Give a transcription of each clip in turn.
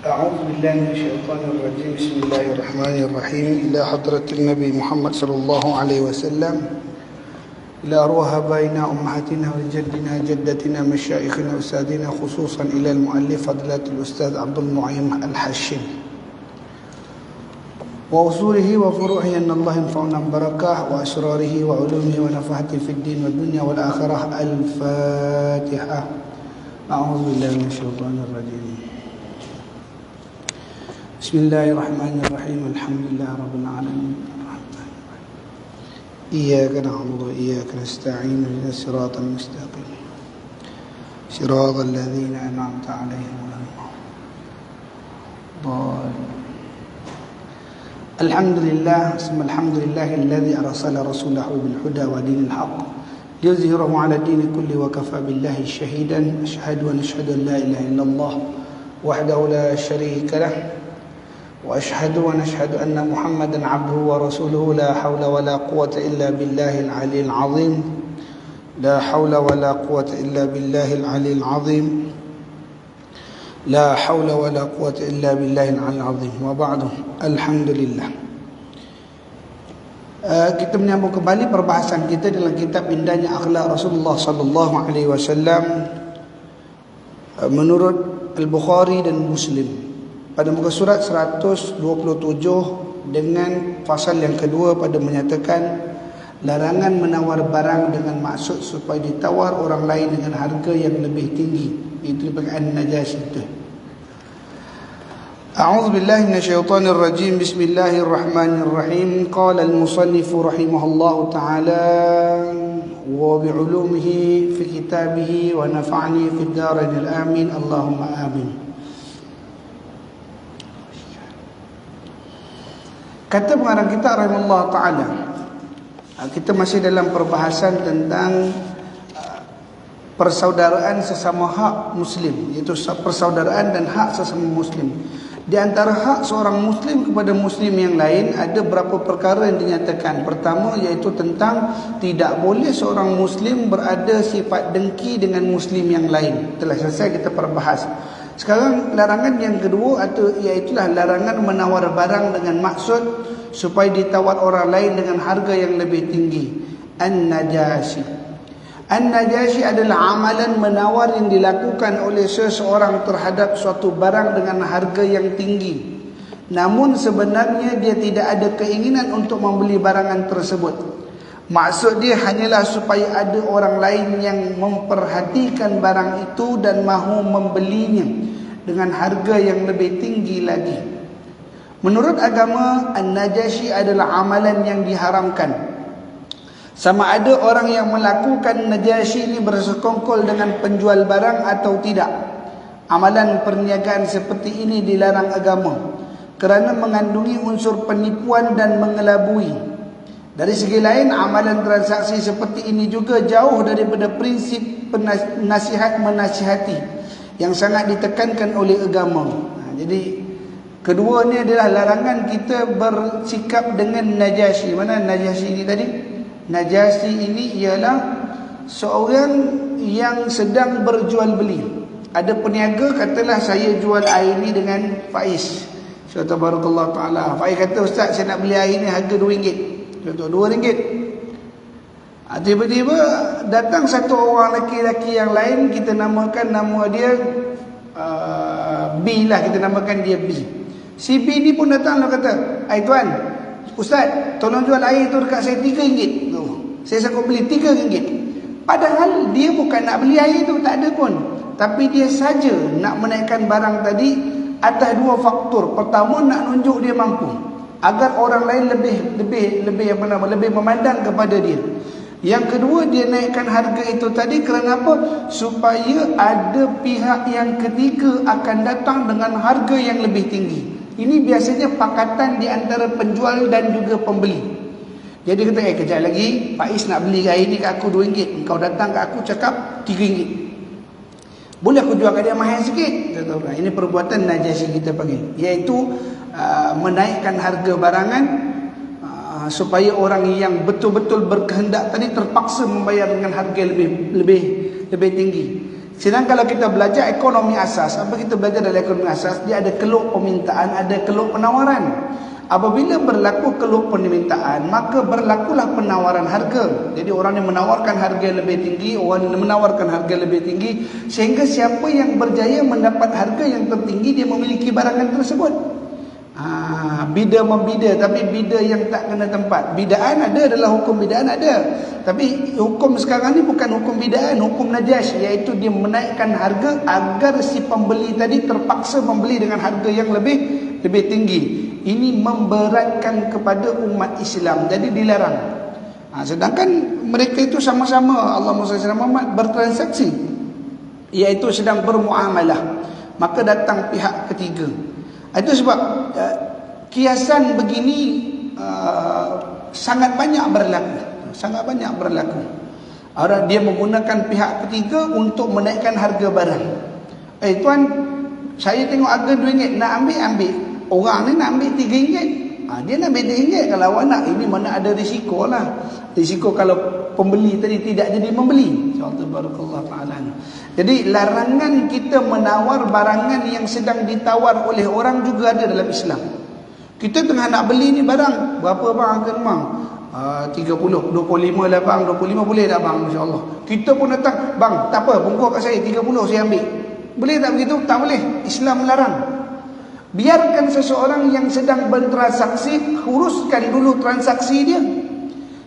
أعوذ بالله من الشيطان الرجيم. بسم الله الرحمن الرحيم. إلى حضرة النبي محمد صلى الله عليه وسلم، إلى أرواح آبائنا أمهاتنا وجدنا جدتنا مشايخنا أستاذنا، خصوصا إلى المؤلف فضيلة الأستاذ عبد المعين الحشيم وأصوله وفروعه، أن الله ينفعنا ببركاته وأسراره وعلومه ونفحته في الدين والدنيا والآخرة. الفاتحة. أعوذ بالله من الشيطان الرجيم. بسم الله الرحمن الرحيم. الحمد لله رب العالمين، إياك نعبد وإياك نستعين، اهدنا الصراط المستقيم صراط الذين أنعمت عليهم غير المغضوب عليهم. الحمد لله، ثم الحمد لله الذي أرسل رسوله بالهدى ودين الحق ليظهره على الدين كله وكفى بالله شهيدا. أشهد ونشهد أن لا إله إلا الله وحده لا شريك له، وأشهد ونشهد أن محمدا عبده ورسوله. لا حول ولا قوة إلا بالله العلي العظيم. لا حول ولا قوة إلا بالله العلي العظيم. لا حول ولا قوة إلا بالله العلي العظيم. وبعد. Alhamdulillah. Kita menyambung kembali perbahasan kita dalam kitab Indahnya Akhlak Rasulullah sallallahu alaihi wasallam menurut Al-Bukhari dan Muslim, pada muka surat 127 dengan fasal yang kedua pada menyatakan larangan menawar barang dengan maksud supaya ditawar orang lain dengan harga yang lebih tinggi. Itu dipanggil an-najashi itu. A'udzu billahi minasyaitonir rajim. Bismillahirrahmanirrahim. Qala al-musannif rahimahullahu ta'ala wa bi'ulumihi fi kitabihi wa nafa'ani fid darain al-amin. Allahumma amin. Kata pengarang kita rahimahullah ta'ala, kita masih dalam perbahasan tentang persaudaraan sesama hak muslim, iaitu persaudaraan dan hak sesama muslim. Di antara hak seorang muslim kepada muslim yang lain ada beberapa perkara yang dinyatakan. Pertama iaitu tentang tidak boleh seorang muslim berada sifat dengki dengan muslim yang lain. Telah selesai kita perbahas. Sekarang larangan yang kedua iaitulah larangan menawar barang dengan maksud supaya ditawar orang lain dengan harga yang lebih tinggi. An-najashi. An-najashi adalah amalan menawar yang dilakukan oleh seseorang terhadap suatu barang dengan harga yang tinggi, namun sebenarnya dia tidak ada keinginan untuk membeli barangan tersebut. Maksud dia hanyalah supaya ada orang lain yang memperhatikan barang itu dan mahu membelinya dengan harga yang lebih tinggi lagi. Menurut agama, an-najashi adalah amalan yang diharamkan. Sama ada orang yang melakukan najashi ini bersekongkol dengan penjual barang atau tidak. Amalan perniagaan seperti ini dilarang agama kerana mengandungi unsur penipuan dan mengelabui. Dari segi lain, amalan transaksi seperti ini juga jauh daripada prinsip nasihat menasihati yang sangat ditekankan oleh agama. Jadi kedua ni adalah larangan kita bersikap dengan najashi. Mana najashi ini tadi? Najashi ini ialah seorang yang sedang berjual beli. Ada peniaga katalah saya jual air ni dengan Faiz. Syukur barakallahu taala. Faiz kata, ustaz saya nak beli air ni harga RM2. Contoh RM2. Tiba-tiba datang satu orang lelaki yang lain, kita namakan nama dia B lah, kita namakan dia B. Si B ni pun datang dan kata, "Ai tuan, ustaz, tolong jual air tu dekat saya RM3. Saya sanggup beli RM3. Padahal dia bukan nak beli air tu, tak ada pun. Tapi dia saja nak menaikkan barang tadi atas dua faktor. Pertama, nak nunjuk dia mampu, agar orang lain lebih memandang kepada dia. Yang kedua, dia naikkan harga itu tadi kerana apa? Supaya ada pihak yang ketiga akan datang dengan harga yang lebih tinggi. Ini biasanya pakatan di antara penjual dan juga pembeli. Jadi kata, kejap lagi Faiz nak beli air ni kat aku RM2. Engkau datang kat aku cakap RM3. Boleh aku jual kat dia mahal sikit? Ini perbuatan najashi kita panggil, iaitu menaikkan harga barangan supaya orang yang betul-betul berkehendak tadi terpaksa membayar dengan harga lebih tinggi. Sedangkan kalau kita belajar ekonomi asas, apa kita belajar dalam ekonomi asas, dia ada keluk permintaan, ada keluk penawaran. Apabila berlaku keluk permintaan, maka berlakulah penawaran harga. Jadi orang yang menawarkan harga yang lebih tinggi, orang yang menawarkan harga yang lebih tinggi, sehingga siapa yang berjaya mendapat harga yang tertinggi, dia memiliki barangan tersebut. Bida membida, tapi bida yang tak kena tempat. Bidaan ada, adalah hukum bidaan ada. Tapi hukum sekarang ni bukan hukum bidaan, hukum najas, iaitu dia menaikkan harga agar si pembeli tadi terpaksa membeli dengan harga yang lebih tinggi. Ini memberatkan kepada umat Islam, jadi dilarang. Sedangkan mereka itu sama-sama, Allahumma salli ala Muhammad, bertransaksi, iaitu sedang bermuamalah. Maka datang pihak ketiga. Itu sebab kiasan begini sangat banyak berlaku. Orang dia menggunakan pihak ketiga untuk menaikkan harga barang. Tuan, saya tengok harga RM2, nak ambil. Orang ni nak ambil RM3. Dia nak ambil RM3. Kalau awak nak, ini mana ada risiko lah. Risiko kalau pembeli tadi tidak jadi membeli. Barakallahu ta'ala. Jadi larangan kita menawar barangan yang sedang ditawar oleh orang juga ada dalam Islam. Kita tengah nak beli ni barang, berapa bang harga ni bang? 30, 25 lah bang, 25 boleh tak bang? Insya-Allah. Kita pun datang, bang, tak apa, bungkus kat saya 30 saya ambil. Boleh tak begitu? Tak boleh. Islam melarang. Biarkan seseorang yang sedang bertransaksi, uruskan dulu transaksi dia.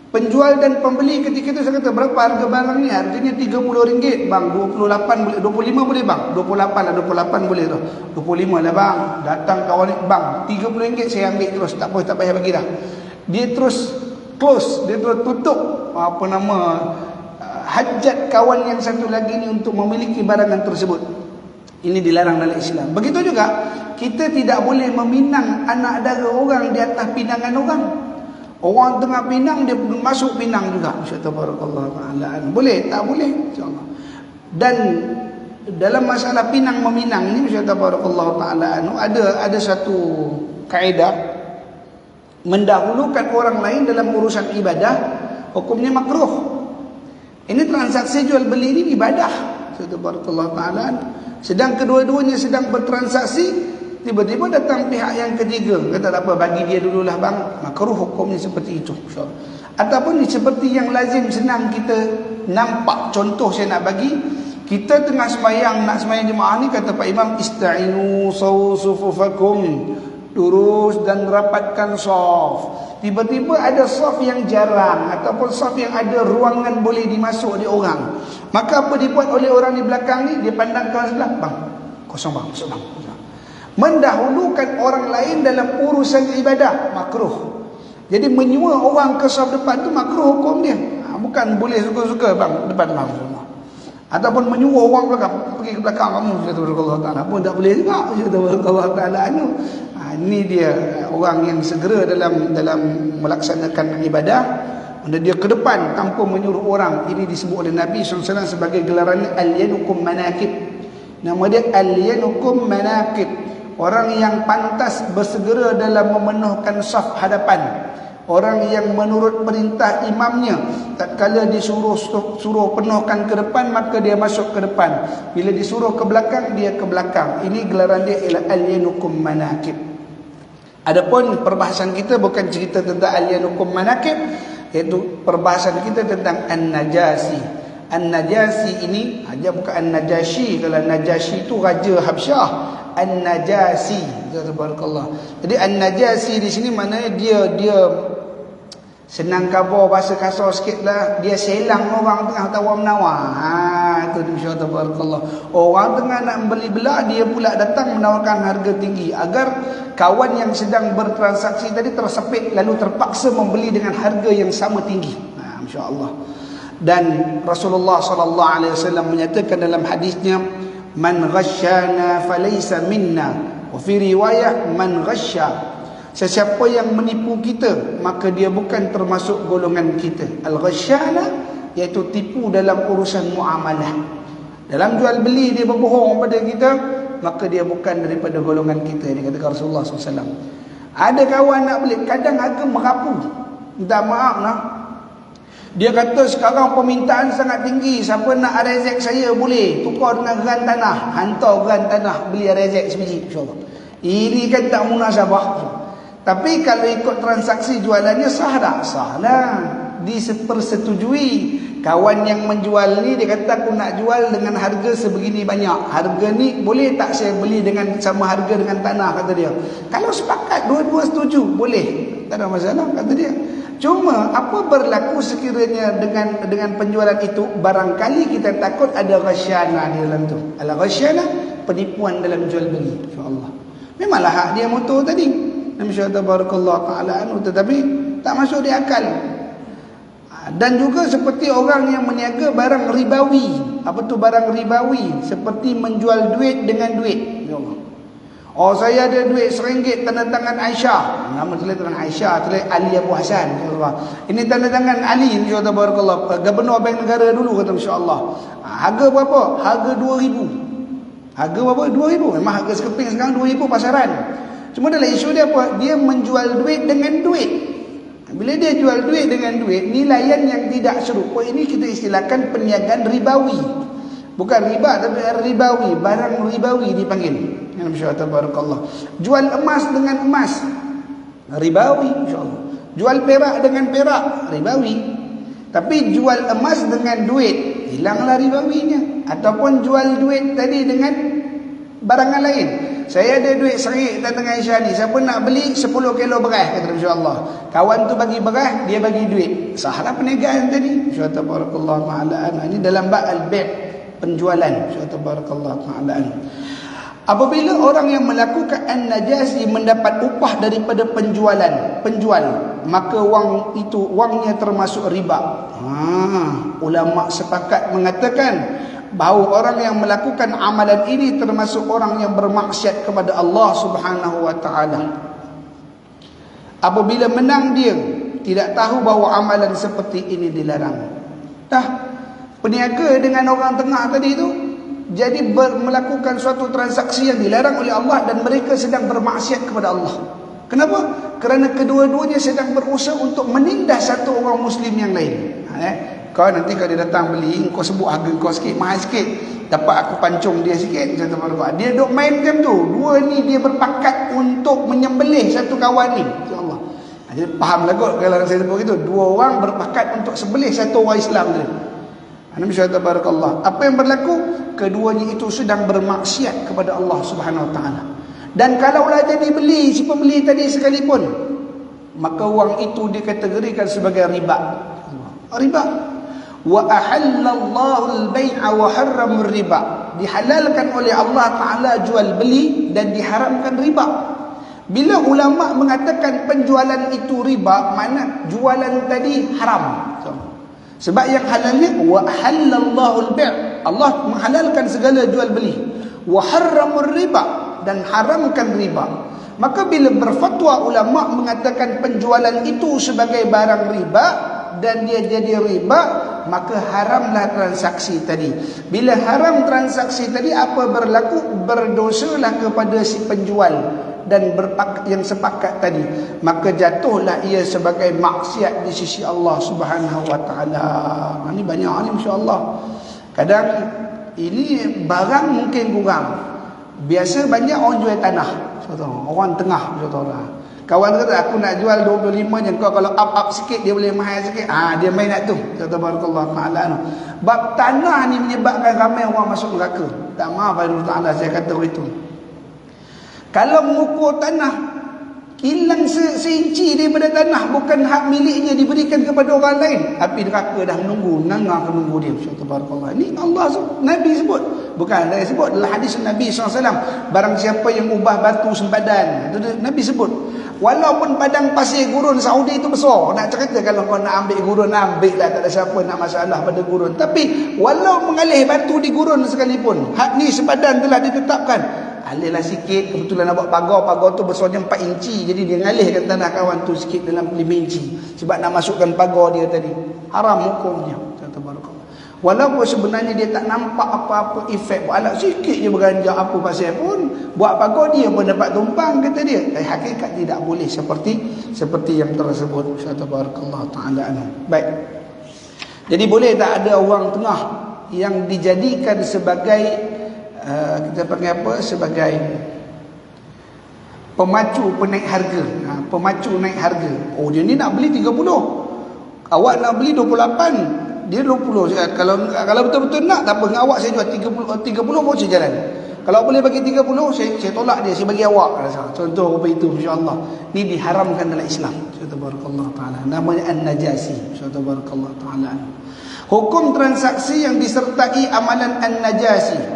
Penjual dan pembeli ketika itu saya kata, berapa harga barang ni? Harganya RM30. Bang, 28 boleh, 25 boleh bang? 28 lah, 28 boleh tu. 25 lah bang. Datang kawan ni, bang, RM30 saya ambil terus. Tak payah bagi dah. Dia terus close, dia terus tutup hajat kawan yang satu lagi ni untuk memiliki barangan tersebut. Ini dilarang dalam Islam. Begitu juga, kita tidak boleh meminang anak dara orang di atas pinangan orang. Orang tengah pinang, dia masuk pinang juga. Insya-Allah. Boleh? Tak boleh? InsyaAllah. Dan dalam masalah pinang meminang ni, insya-Allah, ada satu kaedah. Mendahulukan orang lain dalam urusan ibadah, hukumnya makruh. Ini transaksi jual beli ini ibadah. Insya-Allah. Sedang kedua-duanya sedang bertransaksi, tiba-tiba datang pihak yang ketiga, kata tak apa, bagi dia dululah bang. Makruh hukumnya seperti itu. Ataupun seperti yang lazim senang kita nampak, contoh saya nak bagi, kita tengah sembahyang, nak sembahyang jemaah ni, kata Pak Imam, ista'inu sufufakum, lurus dan rapatkan saf. Tiba-tiba ada saf yang jarang, ataupun saf yang ada ruangan boleh dimasuk di orang. Maka apa dibuat oleh orang di belakang ni? Dia pandang ke sebelah, bang, kosong bang, masuk bang. Mendahulukan orang lain dalam urusan ibadah, makruh. Jadi menyua orang ke saf depan tu makruh hukum dia. Bukan boleh suka-suka bang, depan bang semua. Ataupun menyuruh orang belakang, pergi ke belakang kamu, Allah Ta'ala pun tak boleh juga. Allah Ta'ala ini dia orang yang segera dalam melaksanakan ibadah. Dia ke depan tanpa menyuruh orang. Ini disebut oleh Nabi SAW sebagai gelaran al-yanukum manakib. Nama dia al-yanukum manakib. Orang yang pantas bersegera dalam memenuhkan saf hadapan. Orang yang menurut perintah imamnya, tatkala disuruh penuhkan ke depan, maka dia masuk ke depan. Bila disuruh ke belakang, dia ke belakang. Ini gelaran dia ialah al-yanukum manakib. Adapun perbahasan kita bukan cerita tentang al-yanukum manakib, iaitu perbahasan kita tentang an-najasi. An-najasi ini aja bukan an-najashi. Kalau Najashi itu raja Habsyah, an-najasi. Tabarakallah. Jadi an-najasi di sini maknanya dia senang khabar, bahasa kasar sikit lah, dia selang orang tengah tawar menawar. Itu insya-Allah. Orang tengah nak beli belah, dia pula datang menawarkan harga tinggi agar kawan yang sedang bertransaksi tadi tersepit, lalu terpaksa membeli dengan harga yang sama tinggi. Insya-Allah. Dan Rasulullah sallallahu alaihi wasallam menyatakan dalam hadisnya, man ghasyana falaysa minna, wa fi riwayah man ghasya, sesiapa yang menipu kita maka dia bukan termasuk golongan kita. Al-ghasyana iaitu tipu dalam urusan muamalah. Dalam jual beli dia berbohong pada kita, maka dia bukan daripada golongan kita. Ini kata Rasulullah SAW. Ada kawan nak beli, kadang harga merapu, minta maaf lah, Dia kata sekarang permintaan sangat tinggi, siapa nak rezek saya boleh tukar dengan geran tanah, hantar geran tanah beli rezek sebiji, insyaAllah. Ini kan tak munasabah. Tapi kalau ikut transaksi jualannya sah tak? Sah lah, dipersetujui. Kawan yang menjual ni dia kata aku nak jual dengan harga sebegini banyak, harga ni boleh tak saya beli dengan sama harga dengan tanah, kata dia. Kalau sepakat dua-dua setuju boleh, tak ada masalah, kata dia. Cuma apa berlaku sekiranya dengan penjualan itu, barangkali kita takut ada ghasyana di dalam tu. Ala ghasyana, penipuan dalam jual beli, insya-Allah. Memanglah hak dia motor tadi, insya-Allah barakallahu taala, tetapi tak masuk di akal. Dan juga seperti orang yang meniaga barang ribawi. Apa tu barang ribawi? Seperti menjual duit dengan duit. Ya Allah. Oh, saya ada duit RM1 tanda tangan Aisyah. Nama tulis tangan Aisyah, tulis Ali Abu Hasan, insya-Allah. Ini tanda tangan Ali, insya-Allah barakallah. Gubernur Bank Negara dulu, kata insya-Allah. Harga berapa? Harga RM2,000. Harga berapa? RM2,000. Memang harga sekeping sekarang RM2,000 pasaran. Cuma dalam isu dia apa? Dia menjual duit dengan duit. Bila dia jual duit dengan duit, nilaian yang tidak serupa ini kita istilahkan perniagaan ribawi. Bukan riba tapi ribawi, barang ribawi dipanggil. Insya-Allah barakallah. Jual emas dengan emas, ribawi, insya-Allah. Jual perak dengan perak, ribawi. Tapi jual emas dengan duit, hilanglah ribawinya. Ataupun jual duit tadi dengan barangan lain. Saya ada duit RM1 tengah Aisyah ni, siapa nak beli 10 kilo beras, kata insya-Allah. Kawan tu bagi beras, dia bagi duit. Sahlah perniagaan tadi. Insya-Allah barakallahu taala. Ini dalam bab al-bai', penjualan. Insya-Allah barakallahu taala. Apabila orang yang melakukan an-najasi mendapat upah daripada penjual, maka wang itu wangnya termasuk riba. Ulama sepakat mengatakan bahawa orang yang melakukan amalan ini termasuk orang yang bermaksiat kepada Allah Subhanahu wa taala. Apabila menang dia tidak tahu bahawa amalan seperti ini dilarang. Peniaga dengan orang tengah tadi itu jadi melakukan suatu transaksi yang dilarang oleh Allah dan mereka sedang bermaksiat kepada Allah. Kenapa? Kerana kedua-duanya sedang berusaha untuk menindas satu orang Muslim yang lain. Kau nanti kalau dia datang beli, kau sebut harga kau sikit, mahal sikit, dapat aku pancung dia sikit. Dia duk main macam tu. Dua ni dia berpakat untuk menyembelih satu kawan ni, insya-Allah. Jadi fahamlah kot kalau saya sebut itu. Dua orang berpakat untuk sembelih satu orang Islam dia. Insya-Allah barakallah. Apa yang berlaku? Keduanya itu sedang bermaksiat kepada Allah Subhanahu wa taala. Dan kalaulah jadi beli si pembeli tadi sekalipun, maka wang itu dikategorikan sebagai riba. Riba. Wa ahallallahu al-bai'a wa harrama riba. Dihalalkan oleh Allah Taala jual beli dan diharamkan riba. Bila ulama mengatakan penjualan itu riba, makna jualan tadi haram. Sebab yang halalnya wa ahallallahu al-bai', Allah menghalalkan segala jual beli. Wa harrama riba, dan haramkan riba. Maka bila berfatwa ulama mengatakan penjualan itu sebagai barang riba dan dia jadi riba, maka haramlah transaksi tadi. Bila haram transaksi tadi, apa berlaku? Berdosalah kepada si penjual dan yang sepakat tadi, maka jatuhlah ia sebagai maksiat di sisi Allah Subhanahu wa taala. Ini banyak ni insya-Allah. Kadang ini barang mungkin kurang. Biasa banyak orang jual tanah. Orang tengah contohlah. Kawan kata aku nak jual 25 je, kau kalau up sikit dia boleh mahal sikit. Dia main nak tu. Kata barakallahu taala. Bab tanah ni menyebabkan ramai orang masuk neraka. Tak maaf Allah Taala saya kata itu. Kalau mengukur tanah, hilang seinci daripada tanah, bukan hak miliknya diberikan kepada orang lain, api neraka dah menunggu, nangah menunggu dia. Subhanallah. Ini Allah Nabi sebut, bukan saya sebut, dalam hadis Nabi SAW. Barang siapa yang ubah batu sempadan, itu Nabi sebut. Walaupun padang pasir gurun Saudi itu besar, nak cerita kalau kau nak ambil gurun, ambil lah, tak ada siapa nak masalah pada gurun. Tapi walau mengalih batu di gurun sekalipun, hak ni sempadan telah ditetapkan, alihlah sikit. Kebetulan nak buat pagar tu besarnya 4 inci, jadi dia ngalihkan tanah kawan tu sikit dalam 5 inci sebab nak masukkan pagar dia tadi. Haram hukumnya. Walaupun sebenarnya dia tak nampak apa-apa efek, alat sikit je beranjak apa pasal pun, buat pagar dia pun dapat tumpang, kata dia. Hakikat tidak boleh seperti yang tersebut. Barakallahu taala. Baik. Jadi boleh tak ada orang tengah yang dijadikan sebagai kita panggil apa, sebagai pemacu penaik harga, pemacu naik harga. Oh, dia ni nak beli 30, awak nak beli 28, dia 20. Kalau betul-betul nak, tak apa, dengan awak saya jual 30 pun saya jalan. Kalau boleh bagi 30, saya tolak dia, saya bagi awak. Contoh apa itu, insya-Allah. Ini diharamkan dalam Islam. Subhanallah taala. Namanya An-Najasi. Subhanallah taala. Hukum transaksi yang disertai amalan An-Najasi.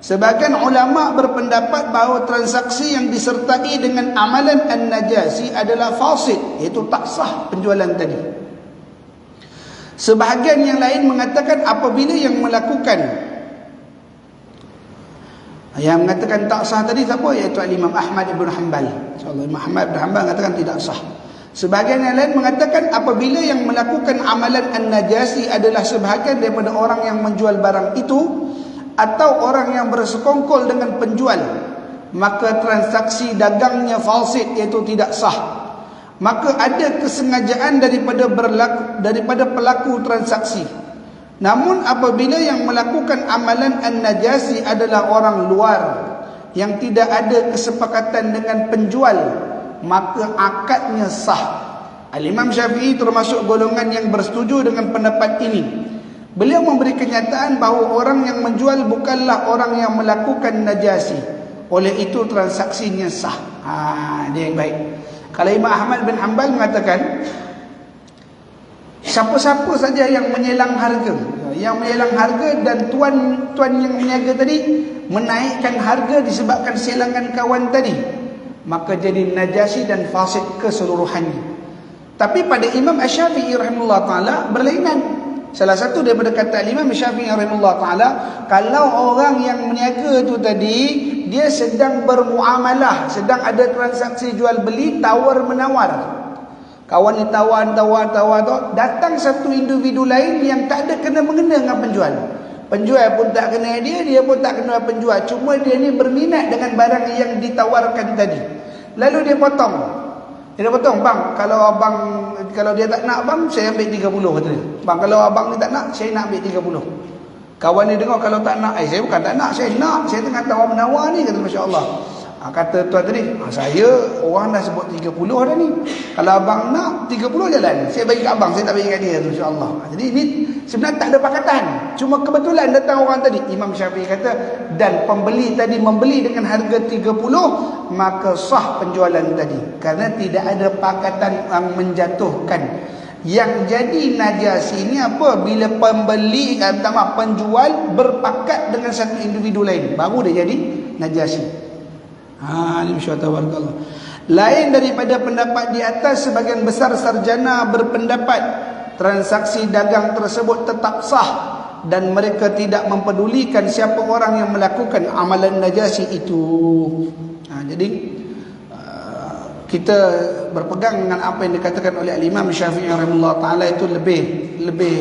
Sebagian ulama berpendapat bahawa transaksi yang disertai dengan amalan An-Najasi adalah fasid, iaitu tak sah penjualan tadi. Sebahagian yang lain mengatakan apabila yang melakukan, yang mengatakan tak sah tadi siapa? Iaitu Imam Ahmad Ibn Hanbal. InsyaAllah Imam Ahmad Ibn Hanbal mengatakan tidak sah. Sebahagian yang lain mengatakan apabila yang melakukan amalan An-Najasi adalah sebahagian daripada orang yang menjual barang itu atau orang yang bersekongkol dengan penjual, maka transaksi dagangnya falsid, iaitu tidak sah. Maka ada kesengajaan daripada pelaku transaksi. Namun apabila yang melakukan amalan An-Najasi adalah orang luar yang tidak ada kesepakatan dengan penjual, maka akadnya sah. Al-Imam Syafi'i termasuk golongan yang bersetuju dengan pendapat ini. Beliau memberi kenyataan bahawa orang yang menjual bukanlah orang yang melakukan najasi. Oleh itu transaksinya sah. Dia yang baik. Kalau Imam Ahmad bin Hanbal mengatakan, siapa-siapa saja yang menyelang harga, dan tuan yang meniaga tadi menaikkan harga disebabkan selangan kawan tadi, maka jadi najasi dan fasid keseluruhannya. Tapi pada Imam Asy-Syafi'i rahimahullah taala berlainan. Salah satu daripada kata Imam Asy-Syafi'i rahimahullah taala, kalau orang yang meniaga tu tadi dia sedang bermuamalah, sedang ada transaksi jual beli, tawar menawar, kawan ni tawar, datang satu individu lain yang tak ada kena mengena dengan penjual. Penjual pun tak kenal dia pun tak kenal penjual. Cuma dia ni berminat dengan barang yang ditawarkan tadi. Lalu dia potong. Bang, kalau dia tak nak bang, saya ambil 30 kata dia. Bang, kalau abang ni tak nak, saya nak ambil 30. Kawan ni dengar kalau tak nak, saya bukan tak nak, saya nak. Saya tengah tawar menawar ni, kata masya-Allah. Kata tuan tadi, saya orang dah sebut 30 dah ni. Kalau abang nak 30 jalan. Saya bagi kat abang, saya tak bagi kat dia, insya-Allah. Jadi ini sebenarnya tak ada pakatan. Cuma kebetulan datang orang tadi. Imam Syafi'i kata, dan pembeli tadi membeli dengan harga 30, maka sah penjualan tadi. Kerana tidak ada pakatan yang menjatuhkan. Yang jadi najasi ini apa? Bila penjual berpakat dengan satu individu lain, baru dia jadi najasi. Ini masyaallah. Lain daripada pendapat di atas, sebagian besar sarjana berpendapat transaksi dagang tersebut tetap sah dan mereka tidak mempedulikan siapa orang yang melakukan amalan najasi itu. Jadi kita berpegang dengan apa yang dikatakan oleh Imam Syafi'i rahimahullah taala, itu lebih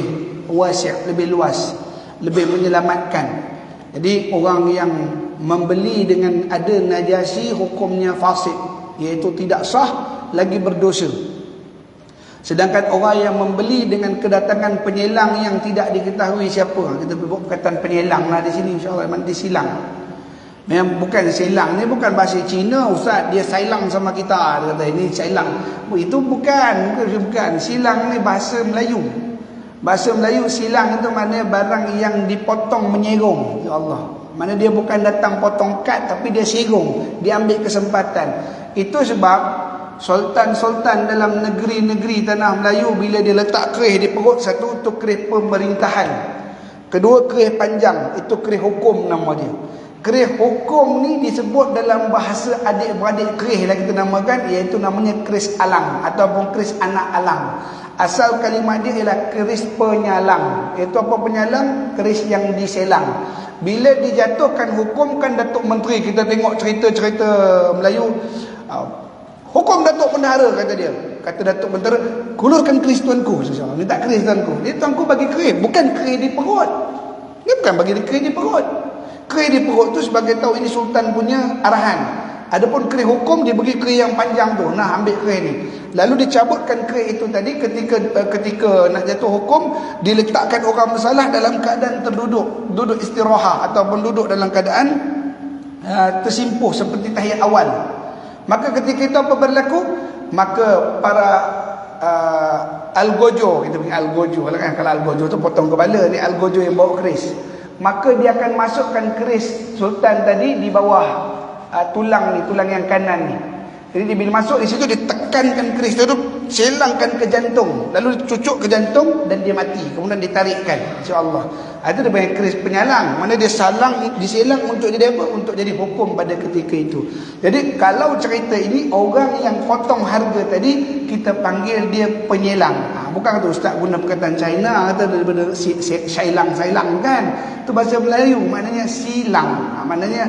wasi', lebih luas, lebih menyelamatkan. Jadi orang yang membeli dengan ada najasi, hukumnya fasid, iaitu tidak sah lagi berdosa. Sedangkan orang yang membeli dengan kedatangan penyelang yang tidak diketahui siapa, kita buat perkataan penyelang lah di sini, insya-Allah nanti silang. Memang bukan silang ni, bukan bahasa Cina ustaz, dia silang sama kita, dia kata ini silang. Itu bukan. Silang ni bahasa Melayu. Bahasa Melayu silang itu maknanya barang yang dipotong menyerong. Ya Allah. Mana dia bukan datang potong kad, tapi dia serong, dia ambil kesempatan. Itu sebab sultan-sultan dalam negeri-negeri tanah Melayu, bila dia letak kerih di perut, satu itu kerih pemerintahan, kedua kerih panjang, itu kerih hukum nama dia. Kerih hukum ni disebut dalam bahasa adik-beradik kerih lah kita namakan, iaitu namanya keris alang ataupun keris anak alang. Asal kalimat dia ialah keris penyalang. Itu apa penyalang? Keris yang diselang. Bila dijatuhkan hukum, kan Datuk Menteri, kita tengok cerita-cerita Melayu, hukum Datuk Bendahara, kata dia. Kata Datuk Bendahara, kulurkan keris tuanku. Minta keris tuanku. Dia tuanku bagi keris, bukan keris di perut. Dia bukan bagi keris di perut. Keris di perut tu sebagai tahu ini sultan punya arahan. Adapun kerih hukum dia bagi kerih yang panjang tu, nah ambil kerih ni. Lalu dicabutkan kerih itu tadi ketika nak jatuh hukum, diletakkan orang bersalah dalam keadaan duduk istirahat ataupun duduk dalam keadaan tersimpuh seperti tahiyat awal. Maka ketika itu apa berlaku? Maka para algojo, kita panggil algojo kan, kalau algojo tu potong kepala, ni algojo yang bawa keris. Maka dia akan masukkan keris sultan tadi di bawah tulang yang kanan ni. Jadi dia bila masuk di situ, dia tekankan keris tu, selangkan ke jantung, lalu cucuk ke jantung dan dia mati, kemudian ditarikkan, insya-Allah. Itu dia panggil keris penyalang, mana dia diselang untuk jadi apa? Untuk jadi hukum pada ketika itu. Jadi kalau cerita ini, orang yang potong harga tadi kita panggil dia penyelang. Bukan kata ustaz guna perkataan China atau daripada sailang kan. Itu bahasa Melayu, maknanya silang. Maknanya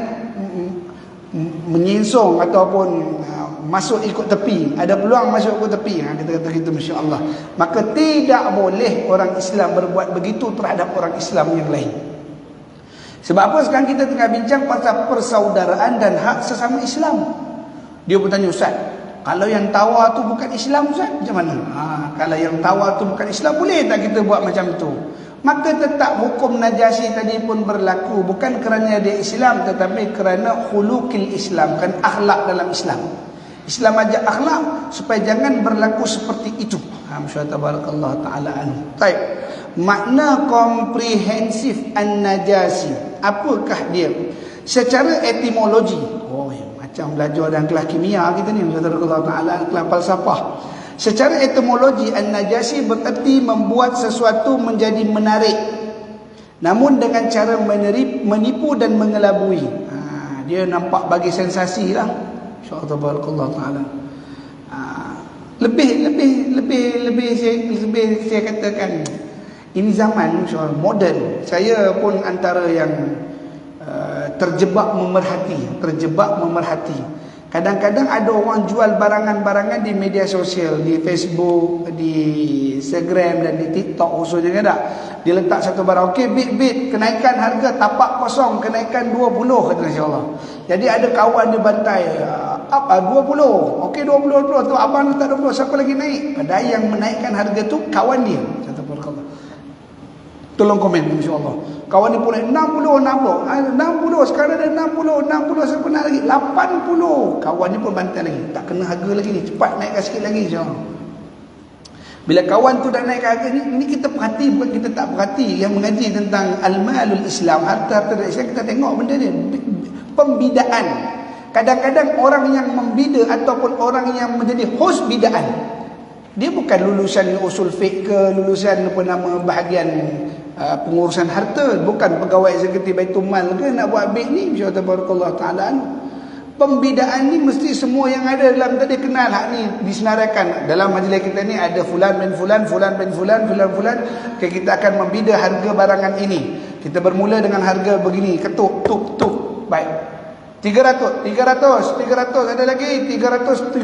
menyingsung ataupun masuk ikut tepi, ada peluang masuk ikut tepi, kita kata gitu, masya-Allah. Maka tidak boleh orang Islam berbuat begitu terhadap orang Islam yang lain. Sebab apa sekarang kita tengah bincang pasal persaudaraan dan hak sesama Islam. Dia bertanya, ustaz, kalau yang tawar tu bukan Islam, ustaz, macam mana? Kalau yang tawar tu bukan Islam, boleh tak kita buat macam tu? Maka tetap hukum Najasyi tadi pun berlaku, bukan kerana dia Islam, tetapi kerana khuluqil Islam, kan akhlak dalam Islam. Islam ajak akhlak supaya jangan berlaku seperti itu. Masyaallah tabarakallah taala anhu. Baik. Makna komprehensif an-najasi, apakah dia? Secara etimologi. Macam belajar dalam kelas kimia kita ni, masyaallah tabarakallah taala, kelas falsafah. Secara etimologi, an-najasi bererti membuat sesuatu menjadi menarik, namun dengan cara menipu dan mengelabui. Dia nampak bagi sensasi lah. InsyaAllah tabarakallah ta'ala. Lebih saya katakan, ini zaman insyaAllah moden. Saya pun antara yang terjebak memerhati. Kadang-kadang ada orang jual barangan-barangan di media sosial, di Facebook, di Instagram dan di TikTok khususnya kan tak. Dia letak satu barang, okey bit kenaikan harga tapak kosong, kenaikan 20 kata insya-Allah. Jadi ada kawan dia bantai, 20. Okey 20 tu abang letak 20, siapa lagi naik? Padahal yang menaikkan harga tu kawan dia. Kata barakallah. Tolong komen insya-Allah. Kawan ni pun 60, sekarang ada 60, siapa nak lagi? 80. Kawan ni pun bantai lagi. Tak kena harga lagi ni, cepat naikkan sikit lagi insya-Allah. Bila kawan tu dah naikkan harga ni kita perhati, bukan kita tak perhati. Yang mengaji tentang al-malul Islam, harta Islam, kita tengok benda ni. Pembidaan. Kadang-kadang orang yang membida ataupun orang yang menjadi hos bidaan, dia bukan lulusan usul fiqh ke, lulusan apa nama bahagian pengurusan harta, bukan pegawai eksekutif Baitul Mal ke nak buat bid ni, insyaallah tabarakallah taala. Pembidaan ni mesti semua yang ada dalam tadi kenal hak ni, disenaraikan. Dalam majlis kita ni ada fulan bin fulan. Okay, kita akan membida harga barangan ini. Kita bermula dengan harga begini, ketuk tuk. Baik. 300 ada lagi, 330,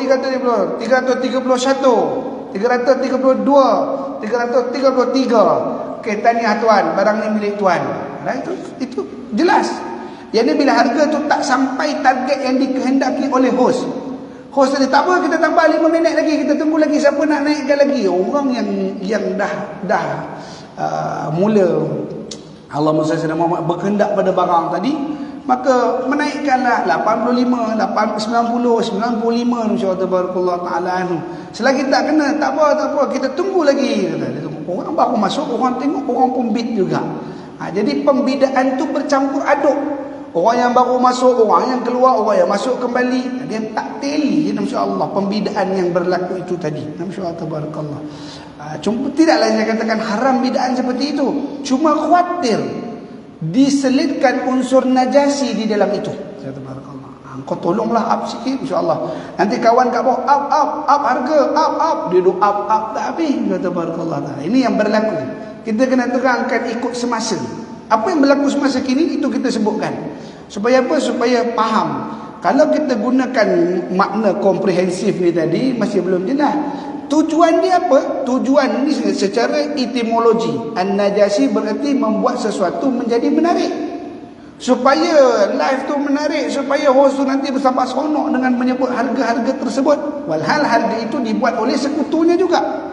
331, 332, 333. Okey, tahniah tuan, barang ni milik tuan. Itu jelas. Jadi bila harga tu tak sampai target yang dikehendaki oleh hos tadi, tak apa, kita tambah 5 minit lagi, kita tunggu lagi, siapa nak naikkan lagi. Orang yang dah mula Allahumma salli ala Muhammad berkehendak pada barang tadi, maka menaikkanlah 85, 90, 95 insya-Allah tabarakallah taala anhu. Selagi tak kena, tak apa, kita tunggu lagi. Orang baru masuk, orang tengok, orang pun bid juga. Jadi pembidaan tu bercampur aduk. Orang yang baru masuk, orang yang keluar, orang yang masuk kembali, dia tak teli, insya-Allah pembidaan yang berlaku itu tadi. Insya-Allah tabarakallah. Cuma tidaklah saya katakan haram bidaan seperti itu. Cuma khawatir diselitkan unsur najasi di dalam itu. Tabarakallah. Kau tolonglah up sikit insya-Allah. Nanti kawan kat bawah up harga, up. Dia duk up tak habis. Tabarakallah. Ini yang berlaku. Kita kena terangkan ikut semasa. Apa yang berlaku semasa kini itu kita sebutkan. Supaya apa? Supaya faham. Kalau kita gunakan makna komprehensif ni tadi masih belum jelas. Tujuan dia apa? Tujuan ni secara etimologi, an-najasi berarti membuat sesuatu menjadi menarik. supaya live tu menarik, supaya host tu nanti bersama seronok dengan menyebut harga-harga tersebut, walhal harga itu dibuat oleh sekutunya juga.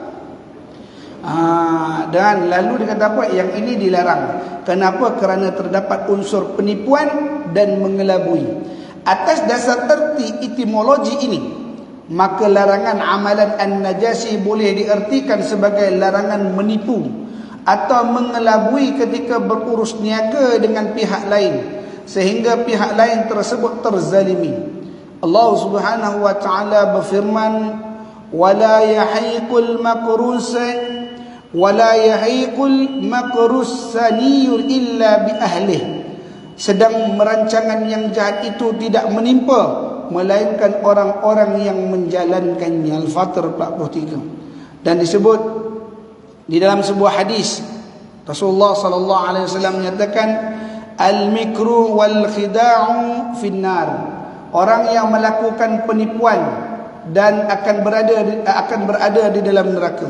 Dan lalu dia kata apa? Yang ini dilarang. Kenapa? Kerana terdapat unsur penipuan dan mengelabui. Atas dasar erti etimologi ini, maka larangan amalan an-najasi boleh diertikan sebagai larangan menipu atau mengelabui ketika berurus niaga dengan pihak lain sehingga pihak lain tersebut terzalimi. Allah Subhanahu wa taala berfirman, wala yahiqul makrusan wala yahiqul makrussaniyur illa bi ahlihi. Sedang merancangan yang jahat itu tidak menimpa melainkan orang-orang yang menjalankannya. Al-Fatir 43. Dan disebut di dalam sebuah hadis, Rasulullah sallallahu alaihi wasallam menyatakan, al-mikru wal khida'u finnar. Orang yang melakukan penipuan dan akan berada di dalam neraka.